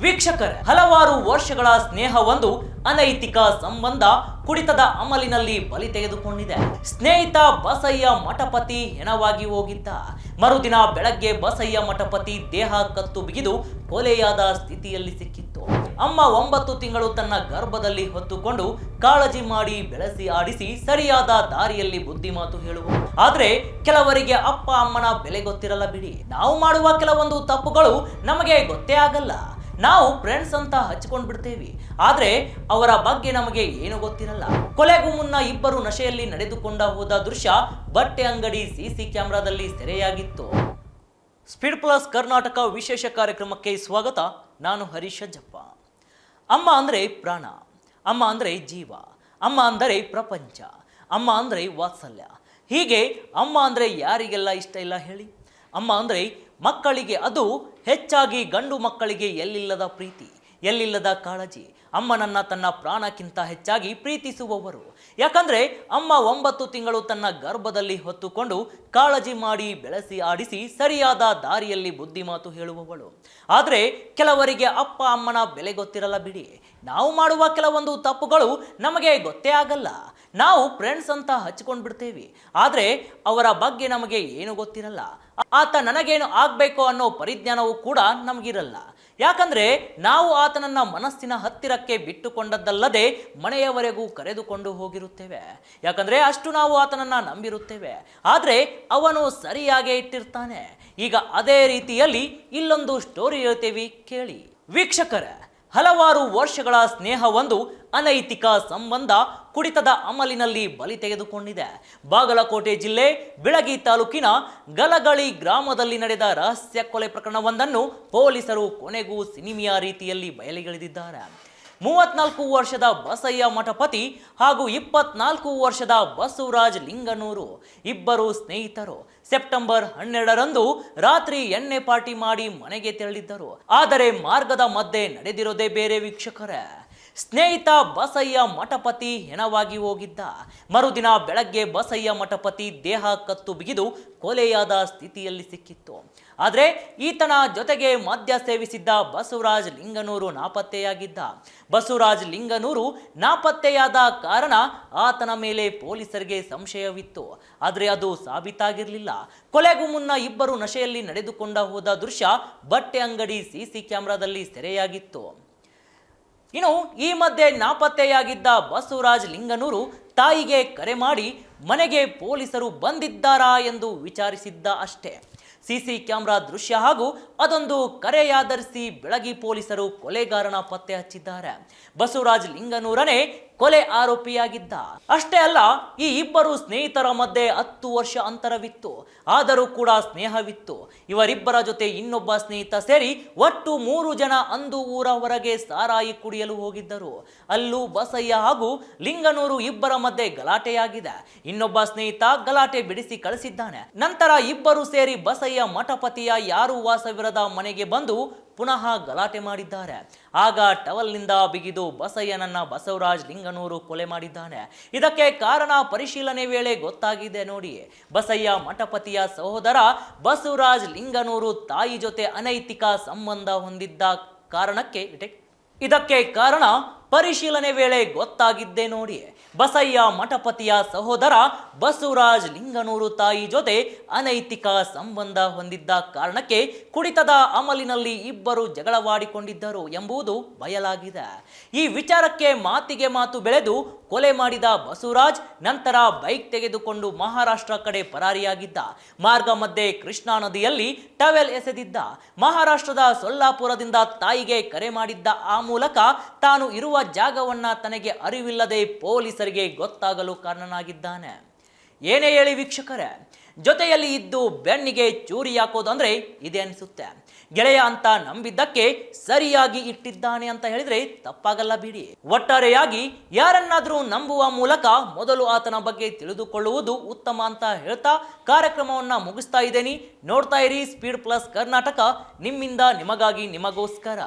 ವೀಕ್ಷಕರೇ, ಹಲವಾರು ವರ್ಷಗಳ ಸ್ನೇಹವೊಂದು ಅನೈತಿಕ ಸಂಬಂಧ ಕುಡಿತದ ಅಮಲಿನಲ್ಲಿ ಬಲಿ ತೆಗೆದುಕೊಂಡಿದೆ. ಸ್ನೇಹಿತ ಬಸಯ್ಯ ಮಠಪತಿ ಹೆಣವಾಗಿ ಹೋಗಿದ್ದ. ಮರುದಿನ ಬೆಳಗ್ಗೆ ಬಸಯ್ಯ ಮಠಪತಿ ದೇಹ ಕತ್ತು ಬಿಗಿದು ಕೊಲೆಯಾದ ಸ್ಥಿತಿಯಲ್ಲಿ ಸಿಕ್ಕಿತ್ತು. ಅಮ್ಮ 9 ತಿಂಗಳು ತನ್ನ ಗರ್ಭದಲ್ಲಿ ಹೊತ್ತುಕೊಂಡು ಕಾಳಜಿ ಮಾಡಿ ಬೆಳೆಸಿ ಆಡಿಸಿ ಸರಿಯಾದ ದಾರಿಯಲ್ಲಿ ಬುದ್ಧಿ ಮಾತು ಹೇಳುವ. ಆದ್ರೆ ಕೆಲವರಿಗೆ ಅಪ್ಪ ಅಮ್ಮನ ಬೆಲೆ ಗೊತ್ತಿರಲ್ಲ ಬಿಡಿ. ನಾವು ಮಾಡುವ ಕೆಲವೊಂದು ತಪ್ಪುಗಳು ನಮಗೆ ಗೊತ್ತೇ ಆಗಲ್ಲ. ನಾವು ಫ್ರೆಂಡ್ಸ್ ಅಂತ ಹಚ್ಕೊಂಡ್ ಬಿಡ್ತೇವೆ, ಆದ್ರೆ ಅವರ ಬಗ್ಗೆ ನಮಗೆ ಏನು ಗೊತ್ತಿರಲ್ಲ. ಕೊಲೆಗೂ ಮುನ್ನ ಇಬ್ಬರು ನಶೆಯಲ್ಲಿ ನಡೆದುಕೊಂಡ ಹೋದ ದೃಶ್ಯ ಬಟ್ಟೆ ಅಂಗಡಿ ಸಿಸಿ ಕ್ಯಾಮೆರಾದಲ್ಲಿ ಸೆರೆಯಾಗಿತ್ತು. ಸ್ಪೀಡ್ ಪ್ಲಸ್ ಕರ್ನಾಟಕ ವಿಶೇಷ ಕಾರ್ಯಕ್ರಮಕ್ಕೆ ಸ್ವಾಗತ. ನಾನು ಹರೀಶ್ ಅಜ್ಜಪ್ಪ. ಅಮ್ಮ ಅಂದ್ರೆ ಪ್ರಾಣ, ಅಮ್ಮ ಅಂದ್ರೆ ಜೀವ, ಅಮ್ಮ ಅಂದರೆ ಪ್ರಪಂಚ, ಅಮ್ಮ ಅಂದ್ರೆ ವಾತ್ಸಲ್ಯ. ಹೀಗೆ ಅಮ್ಮ ಅಂದ್ರೆ ಯಾರಿಗೆಲ್ಲ ಇಷ್ಟ ಇಲ್ಲ ಹೇಳಿ? ಅಮ್ಮ ಅಂದರೆ ಮಕ್ಕಳಿಗೆ, ಅದು ಹೆಚ್ಚಾಗಿ ಗಂಡು ಮಕ್ಕಳಿಗೆ ಎಲ್ಲಿಲ್ಲದ ಪ್ರೀತಿ, ಎಲ್ಲಿಲ್ಲದ ಕಾಳಜಿ. ಅಮ್ಮನನ್ನ ತನ್ನ ಪ್ರಾಣಕ್ಕಿಂತ ಹೆಚ್ಚಾಗಿ ಪ್ರೀತಿಸುವವರು. ಯಾಕಂದ್ರೆ ಅಮ್ಮ 9 ತಿಂಗಳು ತನ್ನ ಗರ್ಭದಲ್ಲಿ ಹೊತ್ತುಕೊಂಡು ಕಾಳಜಿ ಮಾಡಿ ಬೆಳೆಸಿ ಆಡಿಸಿ ಸರಿಯಾದ ದಾರಿಯಲ್ಲಿ ಬುದ್ಧಿ ಮಾತು ಹೇಳುವವಳು. ಆದರೆ ಕೆಲವರಿಗೆ ಅಪ್ಪ ಅಮ್ಮನ ಬೆಲೆ ಗೊತ್ತಿರಲ್ಲ ಬಿಡಿ. ನಾವು ಮಾಡುವ ಕೆಲವೊಂದು ತಪ್ಪುಗಳು ನಮಗೆ ಗೊತ್ತೇ ಆಗಲ್ಲ. ನಾವು ಫ್ರೆಂಡ್ಸ್ ಅಂತ ಹಚ್ಕೊಂಡು ಬಿಡ್ತೇವೆ, ಆದರೆ ಅವರ ಬಗ್ಗೆ ನಮಗೆ ಏನು ಗೊತ್ತಿರಲ್ಲ. ಆತ ನನಗೇನು ಆಗಬೇಕು ಅನ್ನೋ ಪರಿಜ್ಞಾನವೂ ಕೂಡ ನಮಗಿರಲ್ಲ. ಯಾಕಂದ್ರೆ ನಾವು ಆತನನ್ನ ಮನಸ್ಸಿನ ಹತ್ತಿರಕ್ಕೆ ಬಿಟ್ಟುಕೊಂಡದ್ದಲ್ಲದೆ ಮನೆಯವರೆಗೂ ಕರೆದುಕೊಂಡು ಹೋಗಿರುತ್ತೇವೆ. ಯಾಕಂದ್ರೆ ಅಷ್ಟು ನಾವು ಆತನನ್ನ ನಂಬಿರುತ್ತೇವೆ. ಆದರೆ ಅವನು ಸರಿಯಾಗೇ ಇಟ್ಟಿರ್ತಾನೆ. ಈಗ ಅದೇ ರೀತಿಯಲ್ಲಿ ಇಲ್ಲೊಂದು ಸ್ಟೋರಿ ಹೇಳ್ತೇವೆ, ಕೇಳಿ ವೀಕ್ಷಕರೇ. ಹಲವಾರು ವರ್ಷಗಳ ಸ್ನೇಹವೊಂದು ಅನೈತಿಕ ಸಂಬಂಧ ಕುಡಿತದ ಅಮಲಿನಲ್ಲಿ ಬಲಿ ತೆಗೆದುಕೊಂಡಿದೆ. ಬಾಗಲಕೋಟೆ ಜಿಲ್ಲೆ ಬಿಳಗಿ ತಾಲೂಕಿನ ಗಲಗಳಿ ಗ್ರಾಮದಲ್ಲಿ ನಡೆದ ರಹಸ್ಯ ಕೊಲೆ ಪ್ರಕರಣವೊಂದನ್ನು ಪೊಲೀಸರು ಕೊನೆಗೂ ಸಿನಿಮೆಯ ರೀತಿಯಲ್ಲಿ ಬಯಲಿಗೆಳೆದಿದ್ದಾರೆ. 34 ವರ್ಷದ ಬಸಯ್ಯ ಮಠಪತಿ ಹಾಗೂ 24 ವರ್ಷದ ಬಸವರಾಜ್ ಲಿಂಗನೂರು ಇಬ್ಬರು ಸ್ನೇಹಿತರು ಸೆಪ್ಟೆಂಬರ್ 12ರಂದು ರಾತ್ರಿ ಎಣ್ಣೆ ಪಾರ್ಟಿ ಮಾಡಿ ಮನೆಗೆ ತೆರಳಿದ್ದರು. ಆದರೆ ಮಾರ್ಗದ ಮಧ್ಯೆ ನಡೆದಿರೋದೇ ಬೇರೆ ವೀಕ್ಷಕರೇ. ಸ್ನೇಹಿತ ಬಸಯ್ಯ ಮಠಪತಿ ಹೆಣವಾಗಿ ಹೋಗಿದ್ದ. ಮರುದಿನ ಬೆಳಗ್ಗೆ ಬಸಯ್ಯ ಮಠಪತಿ ದೇಹ ಕತ್ತು ಬಿಗಿದು ಕೊಲೆಯಾದ ಸ್ಥಿತಿಯಲ್ಲಿ ಸಿಕ್ಕಿತ್ತು. ಆದರೆ ಈತನ ಜೊತೆಗೆ ಮದ್ಯ ಸೇವಿಸಿದ್ದ ಬಸವರಾಜ್ ಲಿಂಗನೂರು ನಾಪತ್ತೆಯಾಗಿದ್ದ. ಬಸವರಾಜ್ ಲಿಂಗನೂರು ನಾಪತ್ತೆಯಾದ ಕಾರಣ ಆತನ ಮೇಲೆ ಪೊಲೀಸರಿಗೆ ಸಂಶಯವಿತ್ತು. ಆದರೆ ಅದು ಸಾಬೀತಾಗಿರಲಿಲ್ಲ. ಕೊಲೆಗೂ ಮುನ್ನ ಇಬ್ಬರು ನಶೆಯಲ್ಲಿ ನಡೆದುಕೊಂಡ ಹೋದ ದೃಶ್ಯ ಬಟ್ಟೆ ಅಂಗಡಿ ಸಿಸಿ ಕ್ಯಾಮೆರಾದಲ್ಲಿ ಸೆರೆಯಾಗಿತ್ತು. ಇನ್ನು ಈ ಮಧ್ಯೆ ನಾಪತ್ತೆಯಾಗಿದ್ದ ಬಸವರಾಜ್ ಲಿಂಗನೂರು ತಾಯಿಗೆ ಕರೆ ಮಾಡಿ ಮನೆಗೆ ಪೊಲೀಸರು ಬಂದಿದ್ದಾರಾ ಎಂದು ವಿಚಾರಿಸಿದ್ದ ಅಷ್ಟೇ. ಸಿಸಿ ಕ್ಯಾಮೆರಾ ದೃಶ್ಯ ಹಾಗೂ ಅದೊಂದು ಕರೆಯಾಧರಿಸಿ ಬೆಳಗಿ ಪೊಲೀಸರು ಕೊಲೆಗಾರನ ಪತ್ತೆ ಹಚ್ಚಿದ್ದಾರೆ. ಬಸವರಾಜ್ ಲಿಂಗನೂರನೇ ಕೊಲೆ ಆರೋಪಿಯಾಗಿದ್ದ. ಅಷ್ಟೇ ಅಲ್ಲ, ಈ ಇಬ್ಬರು ಸ್ನೇಹಿತರ ಮಧ್ಯೆ 10 ವರ್ಷ ಅಂತರವಿತ್ತು. ಆದರೂ ಕೂಡ ಸ್ನೇಹವಿತ್ತು. ಇವರಿಬ್ಬರ ಜೊತೆ ಇನ್ನೊಬ್ಬ ಸ್ನೇಹಿತ ಸೇರಿ ಒಟ್ಟು 3 ಜನ ಅಂದು ಊರ ಹೊರಗೆ ಸಾರಾಯಿ ಕುಡಿಯಲು ಹೋಗಿದ್ದರು. ಅಲ್ಲೂ ಬಸಯ್ಯ ಹಾಗೂ ಲಿಂಗನೂರು ಇಬ್ಬರ ಮಧ್ಯೆ ಗಲಾಟೆಯಾಗಿದೆ. ಇನ್ನೊಬ್ಬ ಸ್ನೇಹಿತ ಗಲಾಟೆ ಬಿಡಿಸಿ ಕಳಿಸಿದ್ದಾನೆ. ನಂತರ ಇಬ್ಬರು ಸೇರಿ ಬಸಯ್ಯ ಮಠಪತಿಯ ಯಾರೂ ವಾಸವಿರದ ಮನೆಗೆ ಬಂದು ಪುನಃ ಗಲಾಟೆ ಮಾಡಿದ್ದಾರೆ. ಆಗ ಟವಲ್ನಿಂದ ಬಿಗಿದು ಬಸಯ್ಯನನ್ನ ಬಸವರಾಜ್ ಲಿಂಗನೂರು ಕೊಲೆ ಮಾಡಿದ್ದಾನೆ. ಇದಕ್ಕೆ ಕಾರಣ ಪರಿಶೀಲನೆ ವೇಳೆ ಗೊತ್ತಾಗಿದೆ ನೋಡಿ. ಬಸಯ್ಯ ಮಠಪತಿಯ ಸಹೋದರ ಬಸವರಾಜ್ ಲಿಂಗನೂರು ತಾಯಿ ಜೊತೆ ಅನೈತಿಕ ಸಂಬಂಧ ಹೊಂದಿದ್ದ ಕಾರಣಕ್ಕೆ ಇದಕ್ಕೆ ಕಾರಣ ಪರಿಶೀಲನೆ ವೇಳೆ ಗೊತ್ತಾಗಿದ್ದೆ ನೋಡಿ. ಬಸಯ್ಯ ಮಠಪತಿಯ ಸಹೋದರ ಬಸವರಾಜ್ ಲಿಂಗನೂರು ತಾಯಿ ಜೊತೆ ಅನೈತಿಕ ಸಂಬಂಧ ಹೊಂದಿದ್ದ ಕಾರಣಕ್ಕೆ ಕುಡಿತದ ಅಮಲಿನಲ್ಲಿ ಇಬ್ಬರು ಜಗಳವಾಡಿಕೊಂಡಿದ್ದರು ಎಂಬುದು ಬಯಲಾಗಿದೆ. ಈ ವಿಚಾರಕ್ಕೆ ಮಾತಿಗೆ ಮಾತು ಬೆಳೆದು ಕೊಲೆ ಮಾಡಿದ ಬಸವರಾಜ್ ನಂತರ ಬೈಕ್ ತೆಗೆದುಕೊಂಡು ಮಹಾರಾಷ್ಟ್ರ ಕಡೆ ಪರಾರಿಯಾಗಿದ್ದ. ಮಾರ್ಗ ಮಧ್ಯೆ ಕೃಷ್ಣಾ ನದಿಯಲ್ಲಿ ಟವೆಲ್ ಎಸೆದಿದ್ದ. ಮಹಾರಾಷ್ಟ್ರದ ಸೊಲ್ಲಾಪುರದಿಂದ ತಾಯಿಗೆ ಕರೆ ಮಾಡಿದ್ದ. ಆ ಮೂಲಕ ತಾನು ಇರುವ ಜಾಗವನ್ನ ತನಗೆ ಅರಿವಿಲ್ಲದೆ ಪೊಲೀಸರಿಗೆ ಗೊತ್ತಾಗಲು ಕಾರಣನಾಗಿದ್ದಾನೆ. ಏನೇ ಹೇಳಿ ವೀಕ್ಷಕರೇ, ಜೊತೆಯಲ್ಲಿ ಇದ್ದು ಬೆನ್ನಿಗೆ ಚೂರಿ ಹಾಕೋದಂದ್ರೆ ಇದೆ ಅನಿಸುತ್ತೆ. ಗೆಳೆಯ ಅಂತ ನಂಬಿದ್ದಕ್ಕೆ ಸರಿಯಾಗಿ ಇಟ್ಟಿದ್ದಾನೆ ಅಂತ ಹೇಳಿದ್ರೆ ತಪ್ಪಾಗಲ್ಲ ಬಿಡಿ. ಒಟ್ಟಾರೆಯಾಗಿ ಯಾರನ್ನಾದ್ರೂ ನಂಬುವ ಮೂಲಕ ಮೊದಲು ಆತನ ಬಗ್ಗೆ ತಿಳಿದುಕೊಳ್ಳುವುದು ಉತ್ತಮ ಅಂತ ಹೇಳ್ತಾ ಕಾರ್ಯಕ್ರಮವನ್ನ ಮುಗಿಸ್ತಾ ಇದ್ದೇನೆ. ನೋಡ್ತಾ ಇರಿ ಸ್ಪೀಡ್ ಪ್ಲಸ್ ಕರ್ನಾಟಕ, ನಿಮ್ಮಿಂದ ನಿಮಗಾಗಿ ನಿಮಗೋಸ್ಕರ.